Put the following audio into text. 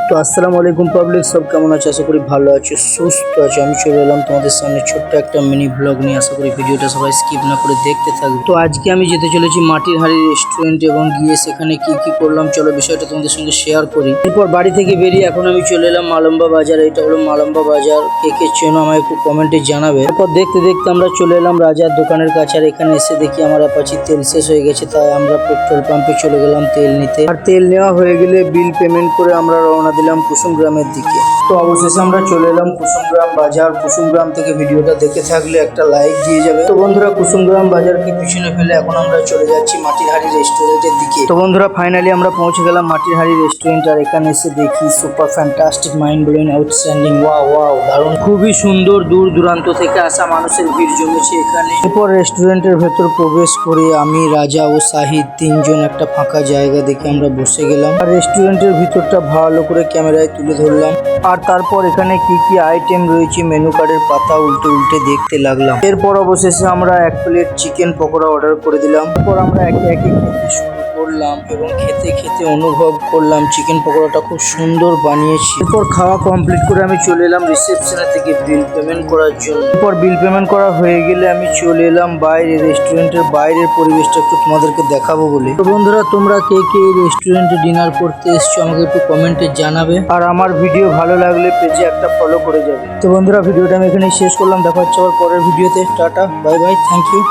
তো আসসালামু আলাইকুম পাবলিক, সব কেমন আছে? আশা করি ভালো আছো, সুস্থ আছো। আমি চলে এলাম তোমাদের সামনে ছোট্ট একটা মিনি ব্লগ নিয়ে। আশা করি ভিডিওটা সবাই স্কিপ না করে দেখতে থাকবে। তো আজকে আমি যেতে চলেছি মাটির হাড়ি রেস্টুরেন্ট এবং গিয়ে সেখানে কি কি করলাম চলো বিষয়টা তোমাদের সঙ্গে শেয়ার করি। এরপর বাড়ি থেকে বেরিয়ে এখন আমি চলে এলাম মালম্বা বাজার। এটা হলো মালম্বা বাজার, কে কে চেনো আমায় একটু কমেন্টে জানাবে। এরপর দেখতে দেখতে আমরা চলে এলাম রাজার দোকানের কাছে। আর এখানে এসে দেখি আমার অ্যাপাচির তেল শেষ হয়ে গেছে, তাই আমরা পেট্রোল পাম্পে চলে গেলাম তেল নিতে। আর তেল নেওয়া হয়ে গেলে বিল পেমেন্ট করে আমরা রওনা দিলাম কুসুমগ্রামের দিকে। তো অবশেষে আমরা চলে এলাম কুসুমগ্রাম বাজার। কুসুমগ্রাম থেকে ভিডিওটা দেখে থাকলে একটা লাইক দিয়ে যাবে। তো বন্ধুরা, কুসুমগ্রাম বাজারকে পিছনে ফেলে এখন আমরা চলে যাচ্ছি মাটির হাড়ি রেস্টুরেন্টের দিকে। তো বন্ধুরা, ফাইনালি আমরা পৌঁছে গেলাম মাটির হাড়ি রেস্টুরেন্ট। আর এখানে এসে দেখি super fantastic, mind blowing, outstanding, wow wow, দারুণ, খুবই সুন্দর। দূর দূরান্ত থেকে আসা মানুষের ভিড় জমেছে এখানে। এরপর রেস্টুরেন্টের ভেতর প্রবেশ করে আমি, রাজা ও শাহিদ তিনজন একটা ফাঁকা জায়গা দেখে আমরা বসে গেলাম। আর রেস্টুরেন্টের ভিতরটা ভালো করে ক্যামেরায় তুলে ধরলাম। আর তারপর এখানে কি কি আইটেম রয়েছে মেনু কার্ডের পাতা উল্টে উল্টে দেখতে লাগলাম। এরপর অবশেষে আমরা এক প্লেট চিকেন পকোড়া অর্ডার করে দিলাম। তারপর আমরা একে একে খেতে শুরু করলাম এবং খেতে খেতে অনুভব করলাম চিকেন পকোড়াটা খুব সুন্দর বানিয়েছি। এরপর খাওয়া কমপ্লিট করে আমি চলে এলাম রিসেপশনে থেকে বিল পেমেন্ট করার জন্য। এরপর বিল পেমেন্ট করা হয়ে গেলে আমি চলে এলাম বাইরে, রেস্টুরেন্টের বাইরের পরিবেশটা একটু তোমাদেরকে দেখাবো বলে। তো বন্ধুরা, তোমরা কে কে এই রেস্টুরেন্টে ডিনার করতে এসছো আমাকে একটু কমেন্টে জানাবে। আর আমার ভিডিও ভালো লাগলে পেজে একটা ফলো করে যাবে। তো বন্ধুরা, ভিডিওটা আমি এখানেই শেষ করলাম। দেখা হচ্ছে আবার পরের ভিডিওতে। Tata, bye bye, thank you.